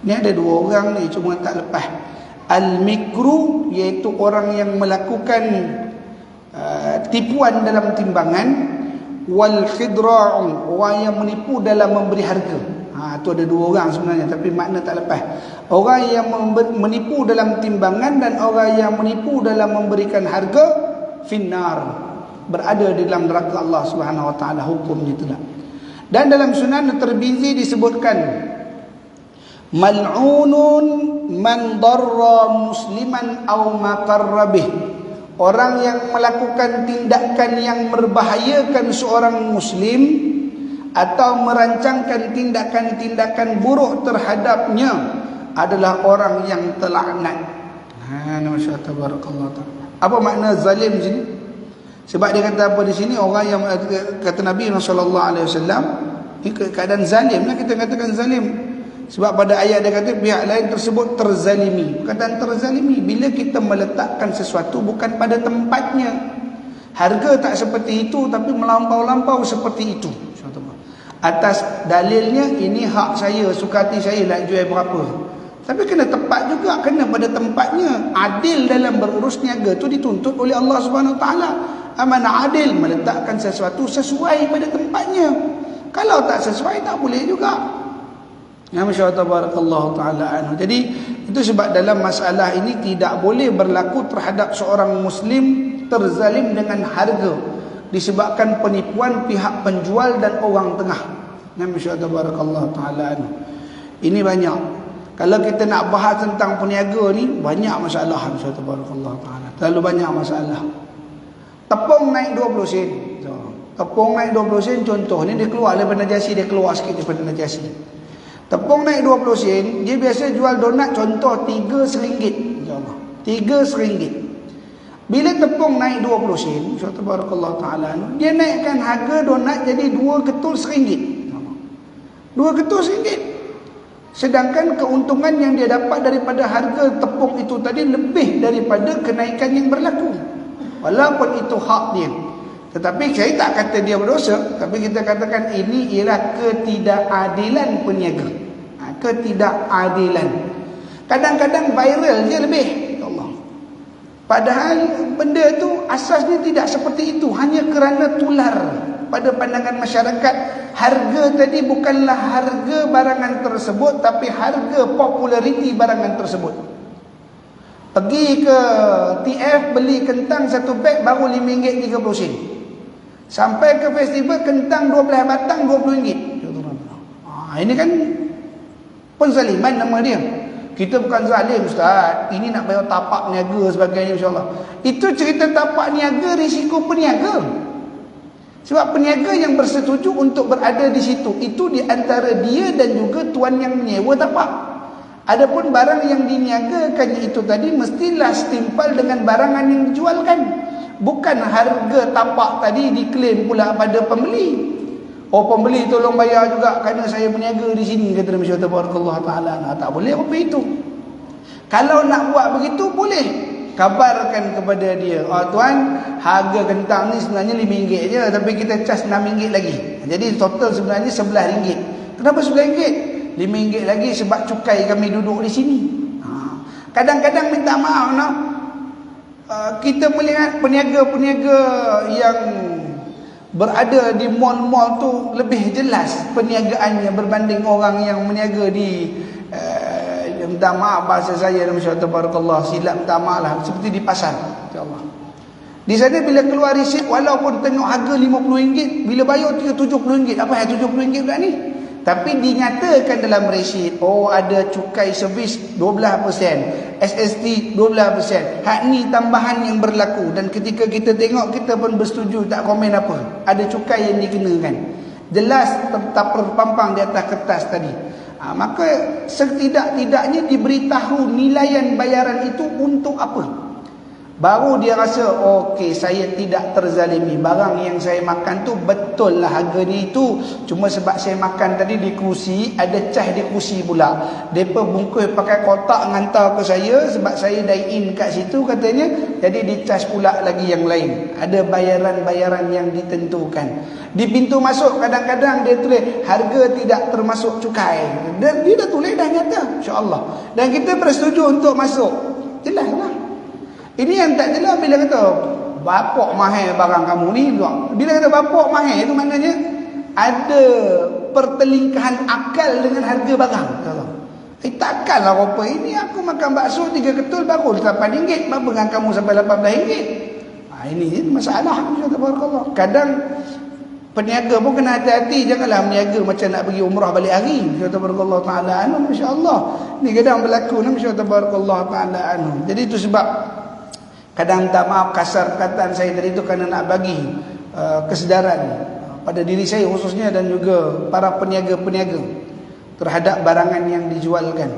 Ni ada dua orang ni cuma tak lepas. Al-mikru iaitu orang yang melakukan tipuan dalam timbangan, wal khidra'u orang yang menipu dalam memberi harga. Tu ada dua orang sebenarnya tapi makna tak lepas. Orang yang menipu dalam timbangan dan orang yang menipu dalam memberikan harga, finnar, berada di dalam neraka Allah Subhanahu wa taala, hukumnya itulah. Dan dalam Sunan Tirmizi disebutkan, mal'unun man darra musliman aw maqarra bih. Orang yang melakukan tindakan yang membahayakan seorang muslim atau merancangkan tindakan-tindakan buruk terhadapnya adalah orang yang terlaknat. Masya-Allah, tabarakallah. Apa makna zalim di sini? Sebab dia kata apa di sini, orang yang kata Nabi sallallahu alaihi wasallam, ini keadaan zalim lah, kita katakan zalim. Sebab pada ayat dia kata pihak lain tersebut terzalimi. Perkataan terzalimi bila kita meletakkan sesuatu bukan pada tempatnya. Harga tak seperti itu tapi melampau-lampau seperti itu. Atas dalilnya ini hak saya, suka hati saya nak jual berapa. Tapi kena tepat juga, kena pada tempatnya. Adil dalam berurus niaga tu dituntut oleh Allah Subhanahu Wa Taala. Amanah adil, meletakkan sesuatu sesuai pada tempatnya. Kalau tak sesuai tak boleh juga. Ya, masya-Allah, tabarakallahu taala anhu. Jadi itu sebab dalam masalah ini tidak boleh berlaku terhadap seorang muslim terzalim dengan harga disebabkan penipuan pihak penjual dan orang tengah. Ya, masya-Allah, tabarakallahu taala anhu. Ini banyak. Kalau kita nak bahas tentang peniaga ni banyak masalah, masya-Allah, tabarakallahu taala. Terlalu banyak masalah. Tepung naik 20 sen. Tepung naik 20 sen contoh ni, dia keluar daripada Najasi, dia keluar sikit daripada Najasi. Tepung naik 20 sen, dia biasa jual donat contoh 3 RM1. InsyaAllah 3 RM1. Bila tepung naik 20 sen, subhanallah ta'ala, dia naikkan harga donat jadi 2 ketul RM1. 2 ketul RM1. Sedangkan keuntungan yang dia dapat daripada harga tepung itu tadi lebih daripada kenaikan yang berlaku. Walaupun itu hak dia. Tetapi saya tak kata dia berdosa, tapi kita katakan ini ialah ketidakadilan peniaga. Ketidakadilan. Kadang-kadang viral je lebih. Allah. Padahal benda tu asasnya tidak seperti itu, hanya kerana tular pada pandangan masyarakat. Harga tadi bukanlah harga barangan tersebut, tapi harga populariti barangan tersebut. Pergi ke TF beli kentang satu beg baru RM5.30. Sampai ke festival kentang 12 batang RM20. Ini kan penzaliman nama dia. Kita bukan zalim ustaz. Ini nak bayar tapak niaga sebagainya insya-Allah. Itu cerita tapak niaga, risiko peniaga. Sebab peniaga yang bersetuju untuk berada di situ itu di antara dia dan juga tuan yang menyewa tapak. Adapun barang yang diniagakannya itu tadi mestilah setimpal dengan barangan yang dijualkan. Bukan harga tapak tadi diklaim pula pada pembeli. Oh, pembeli tolong bayar juga kerana saya berniaga di sini, kata Nabi sallallahu taala. Tak boleh apa itu. Kalau nak buat begitu boleh. Kabarkan kepada dia, "Oh tuan, harga kentang ni sebenarnya RM5 je, tapi kita cas RM6 lagi." Jadi total sebenarnya RM11. Kenapa RM11? RM5 lagi sebab cukai kami duduk di sini. Kadang-kadang minta maaf nak, kita melihat peniaga-peniaga yang berada di mal-mal tu lebih jelas perniagaannya berbanding orang yang meniaga di minta maaf bahasa saya, masya-Allah tabarakallah, silap minta maaf lah, seperti di pasar. Insya-Allah. Di sana bila keluar resip, walaupun tengok harga RM50, bila bayar RM70, apa yang RM70 pula ni? Tapi dinyatakan dalam resip, oh ada cukai servis 12%, SST 12%. Hak ni tambahan yang berlaku, dan ketika kita tengok kita pun bersetuju, tak komen apa. Ada cukai yang dikenakan. Jelas terpampang di atas kertas tadi. Maka setidak-tidaknya diberitahu nilaian bayaran itu untuk apa. Baru dia rasa, okey, saya tidak terzalimi. Barang yang saya makan tu betul lah harganya itu. Cuma sebab saya makan tadi di kerusi, ada cas di kerusi pula. Mereka bungkus pakai kotak hantar ke saya, sebab saya dine in kat situ katanya. Jadi dicas pula lagi yang lain. Ada bayaran-bayaran yang ditentukan. Di pintu masuk kadang-kadang dia tulis harga tidak termasuk cukai. Dan dia dah tulis dah nyata, insya-Allah. Dan kita bersetuju untuk masuk. Jelaslah. Ini yang tak jelas bila kata bapak mahal barang kamu ni. Bila kata bapak mahal itu maknanya ada pertelingkahan akal dengan harga barang. Takkan lah apa ini, aku makan bakso 3 ketul baru RM8, apa dengan kamu sampai RM18? Ini masalah. Kadang peniaga pun kena hati-hati, janganlah meniaga macam nak pergi umrah balik hari. Masya-Allah taala anhu, masya-Allah. Ni kadang berlaku, masya-Allah taala anhu. Jadi itu sebab kadang minta maaf kasar perkataan saya tadi itu, kerana nak bagi kesedaran pada diri saya khususnya dan juga para peniaga-peniaga terhadap barangan yang dijualkan.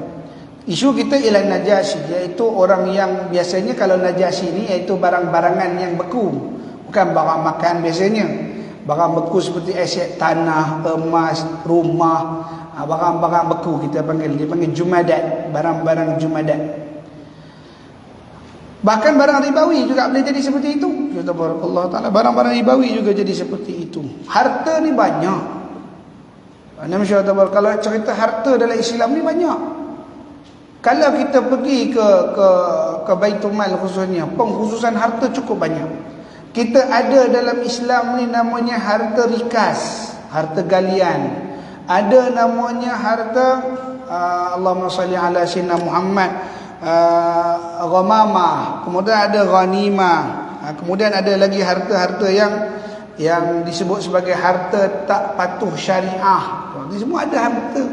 Isu kita ialah najasi, iaitu orang yang biasanya, kalau najasi ni iaitu barang-barangan yang beku, bukan barang makan biasanya. Barang beku seperti aset tanah, emas, rumah, barang-barang beku kita panggil, dia panggil jumadat, barang-barang jumadat. Bahkan barang ribawi juga boleh jadi seperti itu. Allah Ta'ala, barang-barang ribawi juga jadi seperti itu. Harta ni banyak. Kalau cerita harta dalam Islam ni banyak. Kalau kita pergi ke Baitul Mal khususnya, pengkhususan harta cukup banyak. Kita ada dalam Islam ni namanya harta rikas, harta galian. Ada namanya harta Allahumma salli ala sayyidina Muhammad, ghamamah, kemudian ada ghanimah, kemudian ada lagi harta-harta yang disebut sebagai harta tak patuh syariah. Ini semua ada harta.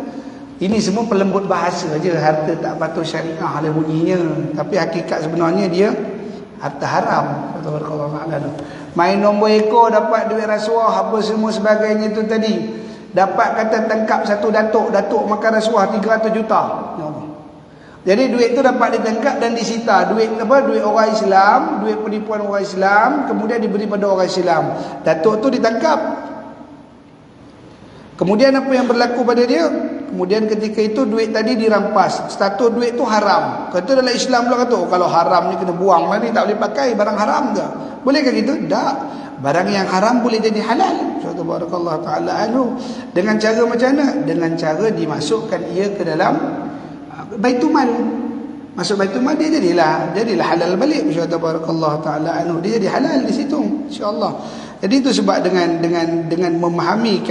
Ini semua pelembut bahasa aja, harta tak patuh syariah ada bunyinya, tapi hakikat sebenarnya dia harta haram. Main nombor ekor, dapat duit rasuah, apa semua sebagainya itu tadi. Dapat kata tangkap satu datuk makan rasuah 300 juta. Jadi duit tu dapat ditangkap dan disita. Duit orang Islam, duit penipuan orang Islam, kemudian diberi pada orang Islam. Datuk tu ditangkap. Kemudian apa yang berlaku pada dia? Kemudian ketika itu duit tadi dirampas. Status duit tu haram. Kata dalam Islam pula kata, kalau haram ni kena buang lah ni, tak boleh pakai, barang haram ke? Bolehkah gitu? Tak. Barang yang haram boleh jadi halal. Subhanallah ta'ala anhu. Dengan cara macam mana? Dengan cara dimasukkan ia ke dalam Baitul Mal. Masuk Baitul Mal, dia jadilah halal balik. Subhanallah ta'ala anhu. Dia jadi halal di situ, insya-Allah. Jadi itu sebab dengan memahami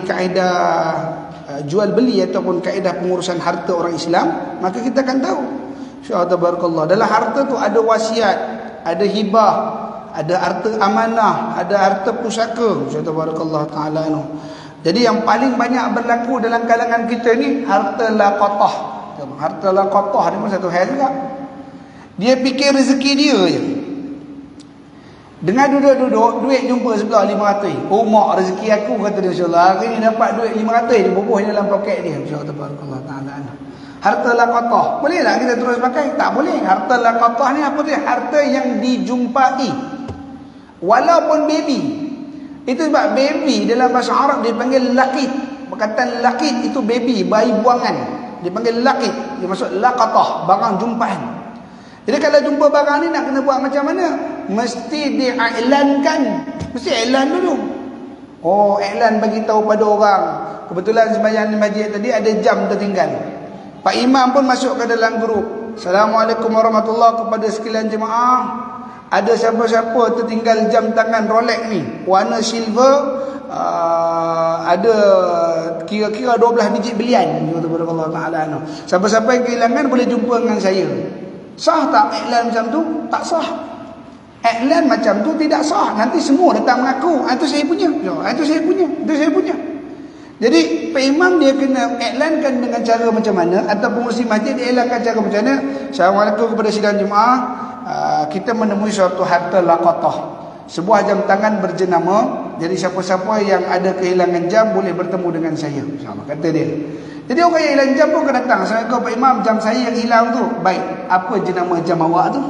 kaedah jual beli ataupun kaedah pengurusan harta orang Islam, maka kita akan tahu. Subhanallah, dalam harta tu ada wasiat, ada hibah, ada harta amanah, ada harta pusaka. Subhanallah ta'ala anhu. Jadi yang paling banyak berlaku dalam kalangan kita ni harta laqatah. Harta laqatah ni pun satu hal juga. Dia fikir rezeki dia je. Dengan duduk-duduk, duit jumpa sebelah 500. Oh mak, rezeki aku, kata dia, insya-Allah hari ni dapat duit 500, dia bubuh dalam poket dia. Insya-Allah ta'ala. Harta laqatah. Boleh tak kita terus pakai? Tak boleh. Harta laqatah ni apa dia? Harta yang dijumpai. Walaupun baby. Itu sebab baby dalam bahasa Arab dipanggil laqit. Perkataan laqit itu baby, bayi buangan. Dipanggil laqit. Dia maksud laqatah, barang jumpaan. Jadi kalau jumpa barang ni nak kena buat macam mana? Mesti diiklankan. Mesti iklan dulu. Oh, iklan bagi tahu pada orang. Kebetulan sembahyang di masjid tadi ada jam tertinggal. Pak Imam pun masuk ke dalam grup. Assalamualaikum warahmatullahi kepada sekalian jemaah. Ada siapa-siapa tertinggal jam tangan Rolex ni warna silver, ada kira-kira 12 biji belian. Allah Ta'ala. Siapa-siapa yang kehilangan boleh jumpa dengan saya. Sah tak iklan macam tu? Tak sah. Iklan macam tu tidak sah. Nanti semua datang mengaku, itu saya punya. Itu saya punya. Itu saya punya. Jadi Pak Imam dia kena iklankan dengan cara macam mana, atau pengurusi masjid dia iklankan cara macam mana. Assalamualaikum kepada sidang jemaah. Kita menemui suatu harta laqatah, sebuah jam tangan berjenama. Jadi siapa-siapa yang ada kehilangan jam boleh bertemu dengan saya, insya-Allah, kata dia. Jadi orang yang hilang jam pun akan datang. Assalamualaikum Pak Imam, jam saya yang hilang tu. Baik, apa jenama jam awak tu?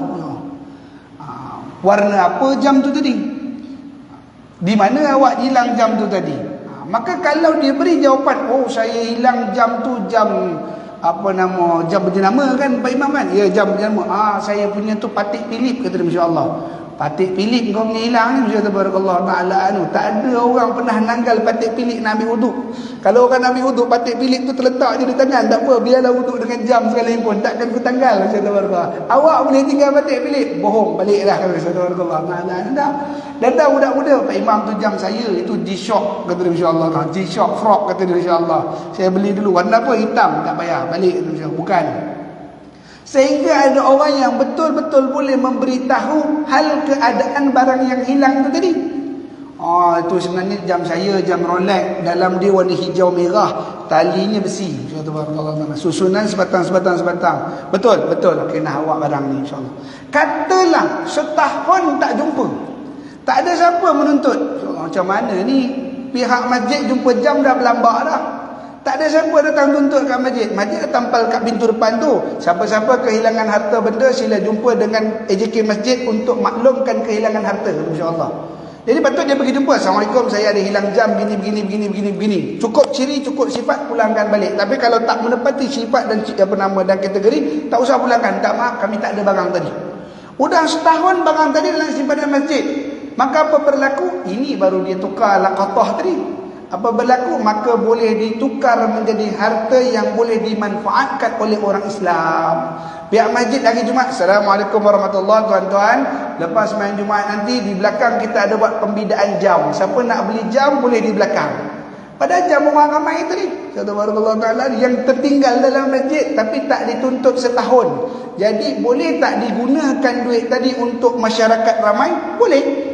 Warna apa jam tu tadi? Di mana awak hilang jam tu tadi? Maka kalau dia beri jawapan, oh saya hilang jam tu jam jam berjenama kan Pak Imam kan? Ya, jam berjenama. Saya punya tu Patek Philip, kata dia, masya-Allah. Patek Philip kau punya hilang ni, masya-Allah tabarakallah taala anu. Tak ada orang pernah nanggal Patek Philip nak ambil wuduk. Kalau orang nak ambil wuduk, Patek Philip tu terletak je di tangan, tak apa, biarlah wuduk dengan jam sekalipun, takkan ku tanggal, masya-Allah tabarakallah. Awak boleh tinggal Patek Philip, bohong baliklah, masya-Allah tabarakallah taala. Dan dah budak-budak, Pak Imam tu jam saya itu G-Shock, kata dia, masya-Allah. G-Shock frog, kata dia, masya-Allah. Saya beli dulu, warna apa? Hitam, tak payah balik, masya-Allah. Bukan. Sehingga ada orang yang betul-betul boleh memberitahu hal keadaan barang yang hilang itu tadi. Itu sebenarnya jam saya, jam Rolex, dalam dia warna hijau merah, talinya besi, insya-Allah. Susunan sebatang. Betul, kena awak barang ni, insya-Allah. Katalah setahun tak jumpa, tak ada siapa menuntut. Macam mana ni? Pihak masjid jumpa jam dah berlambak dah. Tak ada siapa datang tuntut kat masjid. Masjid dah tampal kat pintu depan tu. Siapa-siapa kehilangan harta benda, sila jumpa dengan AJK masjid untuk maklumkan kehilangan harta, insya-Allah. Jadi patut dia pergi jumpa. Assalamualaikum, saya ada hilang jam begini. Cukup ciri, cukup sifat, pulangkan balik. Tapi kalau tak menepati sifat dan dan kategori, tak usah pulangkan. Tak, maaf, kami tak ada barang tadi. Udah setahun barang tadi dalam simpanan masjid. Maka apa berlaku? Ini baru dia tukar laqatah tadi. Apa berlaku? Maka boleh ditukar menjadi harta yang boleh dimanfaatkan oleh orang Islam. Pihak masjid hari Jumaat, Assalamualaikum warahmatullahi tuan-tuan. Lepas main Jumaat nanti, di belakang kita ada buat pembidaan jam. Siapa nak beli jam boleh di belakang. Padahal jam orang ramai tadi, subhanallah taala, yang tertinggal dalam masjid tapi tak dituntut setahun. Jadi boleh tak digunakan duit tadi untuk masyarakat ramai? Boleh.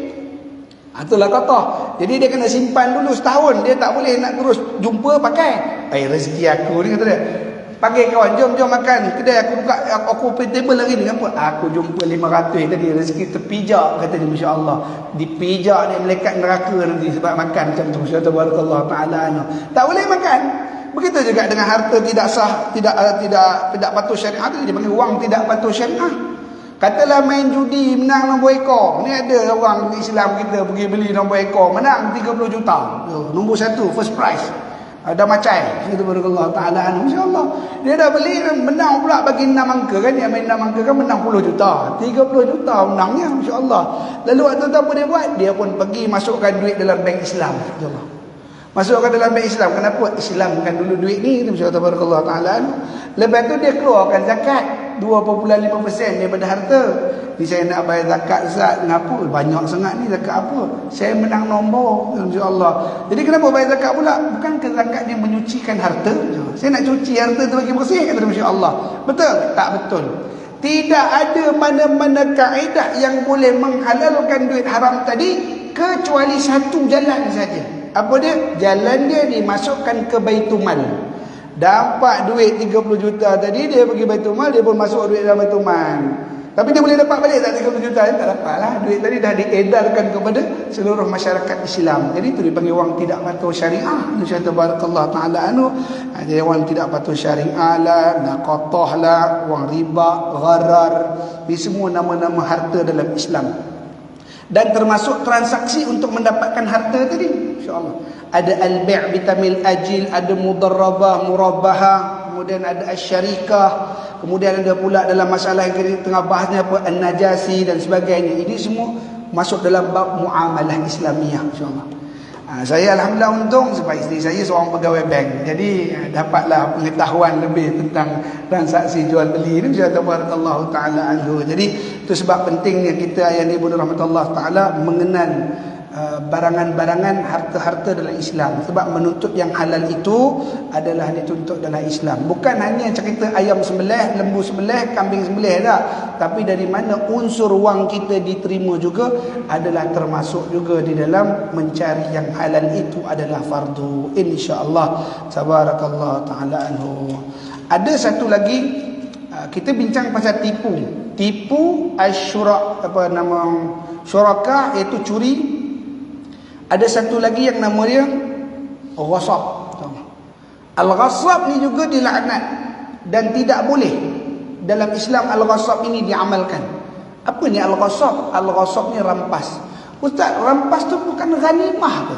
Itulah kata. Jadi dia kena simpan dulu setahun. Dia tak boleh nak terus jumpa pakai. Rezeki aku ni, kata dia. Panggil kawan, jom makan. Kedai aku buka, aku open table hari ni. Kenapa? Aku jumpa 500 tadi. Rezeki terpijak, kata dia, masya-Allah. Dipijak ni malaikat neraka nanti sebab makan macam tu. Subhanallah taala. Tak boleh makan. Begitu juga dengan harta tidak sah, tidak patuh syariat. Dia panggil wang tidak patuh syariah. Katalah main judi menang nombor ekor. Ni ada orang Islam kita pergi beli nombor ekor, menang 30 juta. Nombor 1 first prize. Ada macai. Subhanallah taala, masya-Allah. Dia dah beli, menang pula bagi 6 angka kan. Dia main 6 angka kan, menang 10 juta. 30 juta menangnya, masya-Allah. Lalu waktu tu apa dia buat? Dia pun pergi masukkan duit dalam bank Islam, masya-Allah. Masukkan dalam bank Islam. Kenapa? Islamkan dulu duit ni, masya-Allah taala. Lepas tu dia keluarkan zakat 2.5% daripada harta. Ni saya nak bayar zakat, Ustaz. Kenapa? Banyak sangat ni zakat apa? Saya menang nombor, insya-Allah. Jadi kenapa bayar zakat pula? Bukankah zakat dia menyucikan harta? Saya nak cuci harta tu bagi bersih, kata masya-Allah. Betul? Tak betul. Tidak ada mana-mana kaedah yang boleh menghalalkan duit haram tadi kecuali satu jalan saja. Apa dia? Jalan dia dimasukkan ke Baitumal. Dapat duit 30 juta tadi, dia pergi Baitumal, dia pun masuk duit dalam Baitumal. Tapi dia boleh dapat balik tak 30 juta? Tak dapat lah. Duit tadi dah diedarkan kepada seluruh masyarakat Islam. Jadi itu dipanggil wang tidak patuh syariah. Insyaallah barakallahu taala anu. Jadi wang tidak patuh syariah lah, naqatah lah, wang riba, gharar. Ini semua nama-nama harta dalam Islam. Dan termasuk transaksi untuk mendapatkan harta tadi, insya-Allah. Ada al-bi' bitamil ajil, ada mudarrabah, murabbahah, kemudian ada asyarikah, kemudian ada pula dalam masalah yang kita tengah bahasnya apa, an-najasi dan sebagainya. Ini semua masuk dalam bab muamalah Islamiah, insya-Allah. Saya alhamdulillah untung sebab isteri saya seorang pegawai bank. Jadi dapatlah pengetahuan lebih tentang transaksi jual beli ini, Allah taala anhu. Jadi itu sebab pentingnya kita yang dimuliakan rahmatullah taala mengenal barangan-barangan harta-harta dalam Islam. Sebab menuntut yang halal itu adalah dituntut dalam Islam. Bukan hanya cerita ayam sembelih, lembu sembelih, kambing sembelih dah. Tapi dari mana unsur wang kita diterima juga adalah termasuk juga di dalam mencari yang halal itu adalah fardu, insya-Allah. Tabarakallah taala anhu. Ada satu lagi, kita bincang pasal tipu. Tipu asyura, apa nama, syuraka, iaitu curi. Ada satu lagi yang nama dia ghasab. Al-ghasab ni juga dilaknat dan tidak boleh dalam Islam al-ghasab ini diamalkan. Apa ni al-ghasab? Al-ghasab ni rampas. Ustaz, rampas tu bukan ghanimah ke?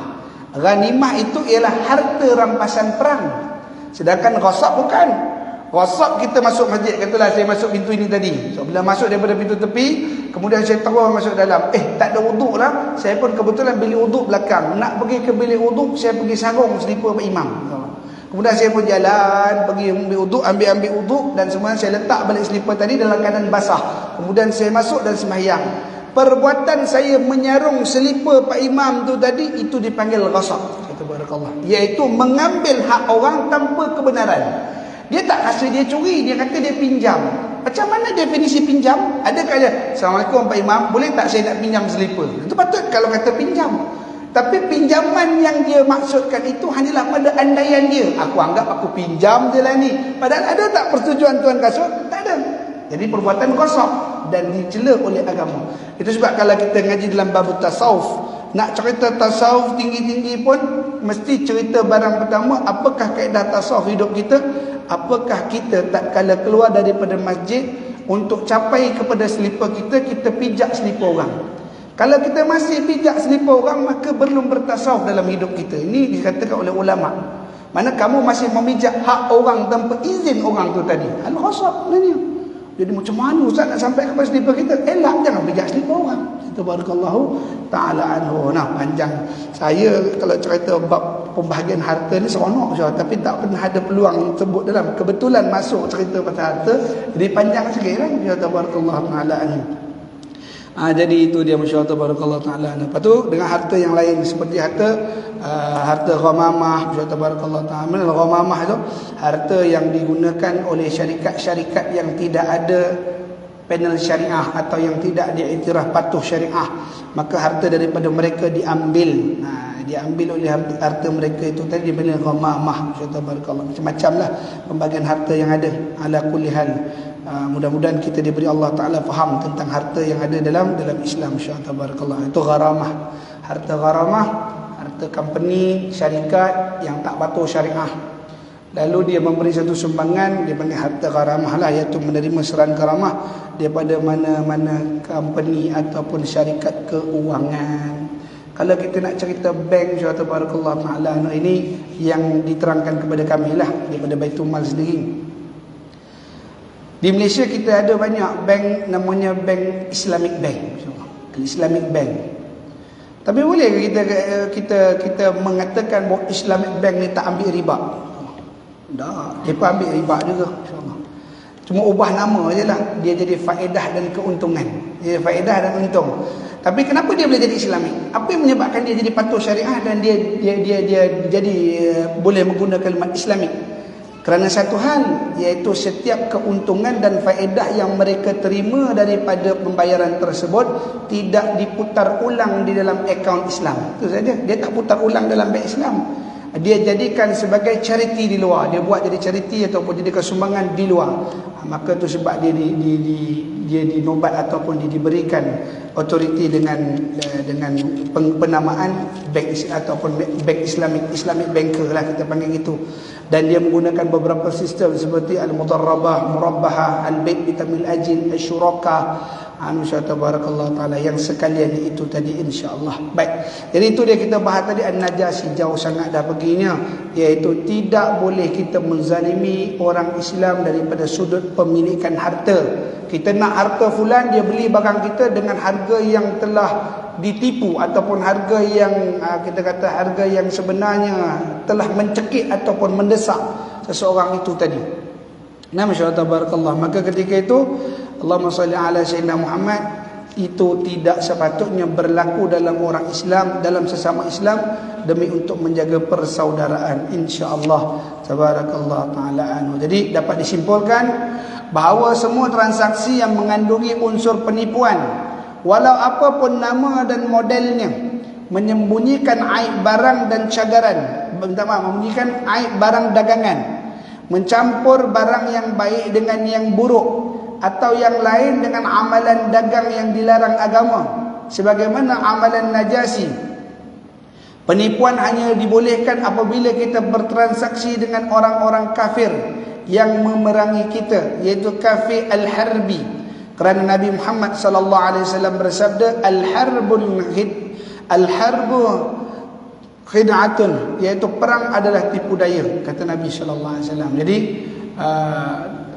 Ghanimah itu ialah harta rampasan perang. Sedangkan ghasab bukan. Ghasab kita masuk masjid, katalah saya masuk pintu ini tadi. So bila masuk daripada pintu tepi, kemudian saya terus masuk dalam. Tak ada wuduk lah. Saya pun kebetulan bilik wuduk belakang. Nak pergi ke bilik wuduk, saya pergi sarung selipar Pak Imam. Kemudian saya pun jalan, pergi ambil wuduk, ambil wuduk, dan semuanya saya letak balik selipar tadi dalam keadaan basah. Kemudian saya masuk dan sembahyang. Perbuatan saya menyarung selipar Pak Imam tu tadi, itu dipanggil ghasab. Kata barakallah. Iaitu mengambil hak orang tanpa kebenaran. Dia tak rasa dia curi, dia kata dia pinjam. Macam mana definisi pinjam? Adakah dia, Assalamualaikum Pak Imam, boleh tak saya nak pinjam selipar? Itu patut kalau kata pinjam. Tapi pinjaman yang dia maksudkan itu hanyalah pada andaian dia. Aku anggap aku pinjam je lah ni. Padahal ada tak persetujuan Tuan Kasut? Tak ada. Jadi perbuatan ghasab dan dicela oleh agama. Itu sebab kalau kita ngaji dalam bab tasawuf, nak cerita tasawuf tinggi-tinggi pun mesti cerita barang pertama, apakah kaedah tasawuf hidup kita? Apakah kita tak kala keluar daripada masjid untuk capai kepada selipar kita, kita pijak selipar orang. Kalau kita masih pijak selipar orang, maka belum bertasawuf dalam hidup kita. Ini dikatakan oleh ulama. Mana kamu masih memijak hak orang tanpa izin orang tu tadi. Al-ghasab sebenarnya. Jadi macam mana Ustaz nak sampai kepada selipar kita? Elak, jangan pijak selipar orang. Tabarakallahu ta'ala anhu. Nah, panjang. Saya kalau cerita bab pembahagian harta ni seronok saja, tapi tak pernah ada peluang sebut dalam. Kebetulan masuk cerita pasal harta, jadi panjang sikit kan. Ya tabarakallahu ta'ala anhu. Jadi itu dia, masya-Allah tabarakallahu ta'ala. Lepas tu dengan harta yang lain seperti harta ghamamah, masya-Allah tabarakallahu ta'ala. Ghamamah itu harta yang digunakan oleh syarikat-syarikat yang tidak ada panel syariah atau yang tidak diiktiraf patuh syariah, maka harta daripada mereka diambil. Diambil oleh harta mereka itu tadi dipanggil ghamamah. Barakallahu, macam-macam lah pembagian harta yang ada. Ala kulli hal, mudah-mudahan kita diberi Allah Taala faham tentang harta yang ada dalam Islam, insyaallah. Barakallahu. Itu gharamah. Harta gharamah, harta company, syarikat yang tak patuh syariah. Lalu dia memberi satu sumbangan, dia panggil harta gharamah lah, iaitu menerima serahan gharamah daripada mana-mana company ataupun syarikat keuangan. Kalau kita nak cerita bank, insya-Allah tabarakallah ta'ala, ini yang diterangkan kepada kami lah daripada Baitul Mal sendiri. Di Malaysia kita ada banyak bank, namanya bank Islamic Bank, Islamic Bank. Tapi boleh kita mengatakan bahawa Islamic Bank ni tak ambil riba? Tak, mereka ambil riba juga, insya-Allah. Cuma ubah nama je lah, dia jadi faedah dan keuntungan. Dia faedah dan untung. Tapi kenapa dia boleh jadi Islamik? Apa yang menyebabkan dia jadi patuh syariah dan dia jadi boleh menggunakan kalimat Islamik? Kerana satu hal, iaitu setiap keuntungan dan faedah yang mereka terima daripada pembayaran tersebut tidak diputar ulang di dalam akaun Islam. Itu saja. Dia tak putar ulang dalam bank Islam. Dia jadikan sebagai charity di luar. Dia buat jadi charity ataupun jadikan sumbangan di luar. Maka tu sebab dia dinobat ataupun diberikan autoriti dengan penamaan bank ataupun bank Islamic banker lah, kita panggil gitu. Dan dia menggunakan beberapa sistem seperti al-mudarrabah, murabbahah, al-bait bitamil ajil, al-syuraka. InsyaAllah barakallahu ta'ala yang sekalian itu tadi insyaAllah. Baik, jadi itu dia kita bahas tadi An-Najasi, jauh sangat dah perginya, iaitu tidak boleh kita menzalimi orang Islam daripada sudut pemilikan harta. Kita nak harta fulan, dia beli barang kita dengan harga yang telah ditipu, ataupun harga yang kita kata harga yang sebenarnya telah mencekik ataupun mendesak seseorang itu tadi. Nah, masya-Allah barakallah. Maka ketika itu Allahumma salli ala sayyidina Muhammad, itu tidak sepatutnya berlaku dalam orang Islam, dalam sesama Islam, demi untuk menjaga persaudaraan, insya-Allah tabarakallah taala anhu. Jadi dapat disimpulkan bahawa semua transaksi yang mengandungi unsur penipuan, walau apapun nama dan modelnya, menyembunyikan aib barang dan cagaran, menyembunyikan aib barang dagangan, mencampur barang yang baik dengan yang buruk, atau yang lain dengan amalan dagang yang dilarang agama, sebagaimana amalan Najasi. Penipuan hanya dibolehkan apabila kita bertransaksi dengan orang-orang kafir yang memerangi kita, iaitu kafir al-harbi. Kerana Nabi Muhammad sallallahu alaihi wasallam bersabda, al-harbu khid'atun, iaitu perang adalah tipu daya, kata Nabi sallallahu alaihi wasallam. Jadi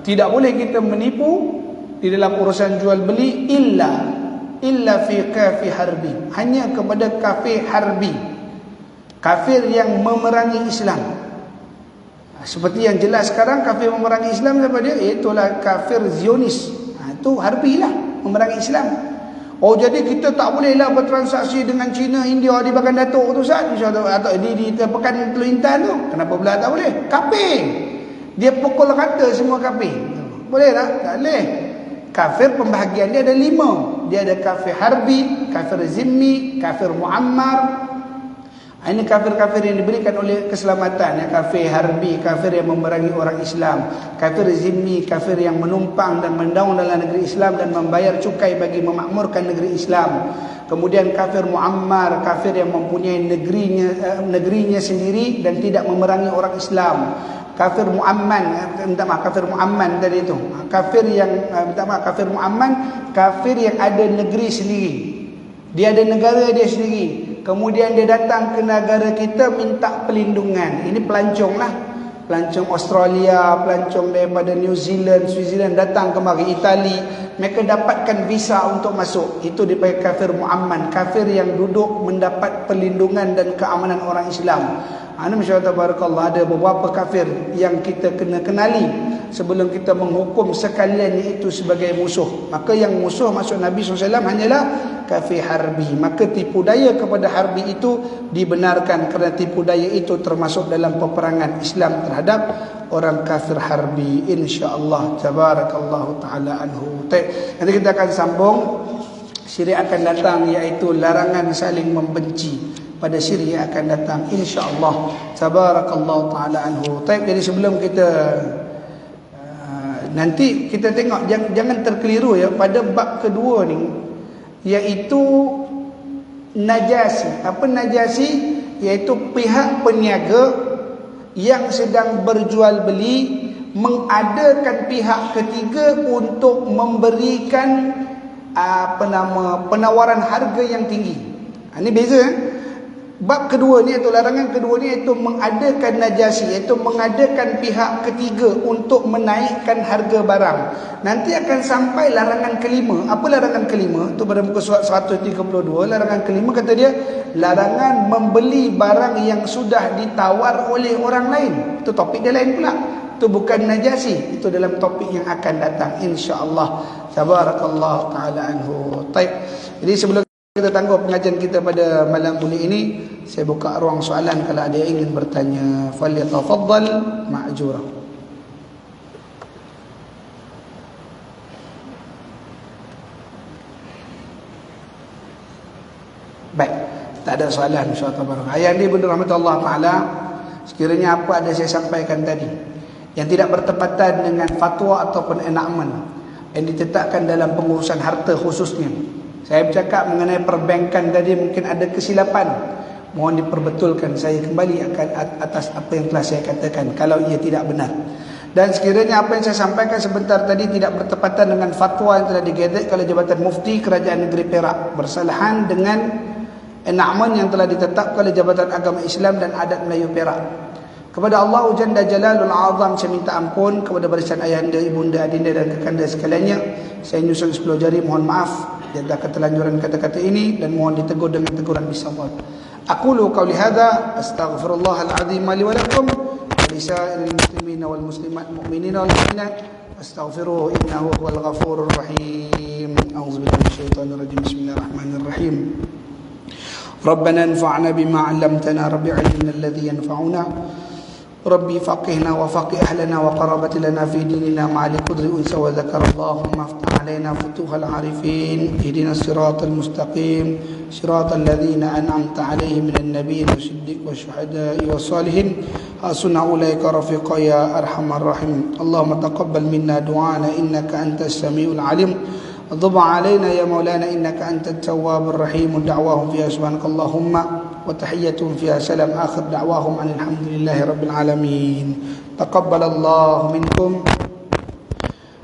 tidak boleh kita menipu di dalam urusan jual beli illa fi kafi harbi, hanya kepada kafir harbi, kafir yang memerangi Islam. Seperti yang jelas sekarang, kafir memerangi Islam siapa dia? Itulah kafir Zionis. Itu harbi lah, memerangi Islam. Oh, jadi kita tak bolehlah bertransaksi dengan China, India di Bagan Datuk tu Ustaz, atau di Pekan Teluk Intan tu. Kenapa pula tak boleh? Kafir. Dia pukul rata semua kafir. Boleh tak? Tak boleh. Kafir pembahagian dia ada 5. Dia ada kafir harbi, kafir zimmi, kafir muammar. Ini kafir-kafir yang diberikan oleh keselamatan, ya. Kafir harbi, kafir yang memerangi orang Islam. Kafir zimmi, kafir yang menumpang dan mendaung dalam negeri Islam dan membayar cukai bagi memakmurkan negeri Islam. Kemudian kafir muammar, kafir yang mempunyai negerinya sendiri dan tidak memerangi orang Islam. Kafir muamman, kafir muamman tadi itu. Kafir yang kafir muamman, kafir yang ada negeri sendiri. Dia ada negara dia sendiri. Kemudian dia datang ke negara kita minta perlindungan. Ini pelancong lah. Pelancong Australia, pelancong daripada New Zealand, Switzerland datang kemari, Itali. Mereka dapatkan visa untuk masuk. Itu dipanggil kafir muamman. Kafir yang duduk mendapat perlindungan dan keamanan orang Islam. Masya-Allah barakallah, ada beberapa kafir yang kita kena kenali sebelum kita menghukum sekalian itu sebagai musuh. Maka yang musuh maksud Nabi SAW hanyalah kafir harbi. Maka tipu daya kepada harbi itu dibenarkan, kerana tipu daya itu termasuk dalam peperangan Islam terhadap orang kafir harbi, insya-Allah tabarakallahu taala anhu. Nanti kita akan sambung siri akan datang, iaitu larangan saling membenci. Pada siri yang akan datang, insya-Allah tabarakallahu taala anhu. Jadi sebelum kita nanti kita tengok, jangan terkeliru ya pada bab kedua ni, iaitu Najasi. Apa Najasi? Iaitu pihak peniaga yang sedang berjual beli mengadakan pihak ketiga untuk memberikan penawaran harga yang tinggi. Ini beza. Bab kedua ni, atau larangan kedua ni, iaitu mengadakan Najasi, iaitu mengadakan pihak ketiga untuk menaikkan harga barang. Nanti akan sampai larangan kelima. Apa larangan kelima? Itu pada muka surat 132. Larangan kelima kata dia, larangan membeli barang yang sudah ditawar oleh orang lain. Itu topik dia lain pula. Itu bukan Najasi. Itu dalam topik yang akan datang, insya-Allah tabarakallahu taala anhu. Baik. Jadi sebelum kita tangguh pengajian kita pada malam ini, saya buka ruang soalan kalau ada yang ingin bertanya. Falyatafaddal ma'jura. Baik, tak ada soalan, insya-Allah. Ayat ini benar rahmat Allah Taala. Sekiranya apa ada saya sampaikan tadi yang tidak bertepatan dengan fatwa ataupun enakmen yang ditetapkan dalam pengurusan harta khususnya, saya bercakap mengenai perbankan tadi, mungkin ada kesilapan, mohon diperbetulkan. Saya kembali akan atas apa yang telah saya katakan kalau ia tidak benar. Dan sekiranya apa yang saya sampaikan sebentar tadi tidak bertepatan dengan fatwa yang telah digedek oleh Jabatan Mufti Kerajaan Negeri Perak bersalahan dengan enakmen yang telah ditetapkan oleh Jabatan Agama Islam dan Adat Melayu Perak. Kepada Allah Jalla Jalalul Azam saya minta ampun, kepada barisan ayahanda, ibunda, adinda dan kakanda sekaliannya. Saya nyusun 10 jari, mohon maaf di atas ketelanjuran kata-kata ini dan mohon ditegur dengan teguran bisawab. Aqulu qawli hadza astaghfirullahal azim li wa lakum wa lisairil muslimin wal muslimat mu'minin wal mu'minat astaghfiruhu innahu huwal ghafurur rahim. A'udzubillahi minasyaitonir rajim. Bismillahirrahmanirrahim. ربنا انفعنا بما علمتنا رب علمنا الذي ينفعنا ربي فقهنا وفقه أهلنا وقرابة لنا في ديننا مع القدر أنس وذكر اللهم افتح علينا فتوح العارفين اهدنا الصراط المستقيم صراط الذين أنعمت عليهم من النبيين والصديق والشهداء والصالحين حسن أولئك رفيقا يا أرحم الراحمين. اللهم تقبل منا دعانا إنك أنت السميع العليم. ضب علينا يا مولانا إنك أنت التواب الرحيم. دعواهم فيها سبحانك اللهم وتحيتهم فيها سلام. آخر دعواهم أن الحمد لله رب العالمين. تقبل الله منكم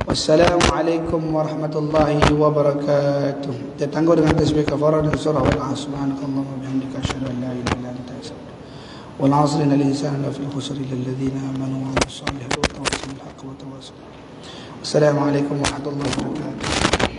والسلام عليكم ورحمة الله وبركاته. Ditangguh dengan tasbih kafarah dan surah Al-Asr. Subhanakallahumma wa bihamdika asyhadu an la ilaha illa anta astaghfiruka wa atubu ilaik. Wal 'asri innal insana lafii khusr illa alladhina amanu wa 'amilus solihati wa tawassaw bil haqqi wa tawassaw. Assalamualaikum warahmatullahi wabarakatuh.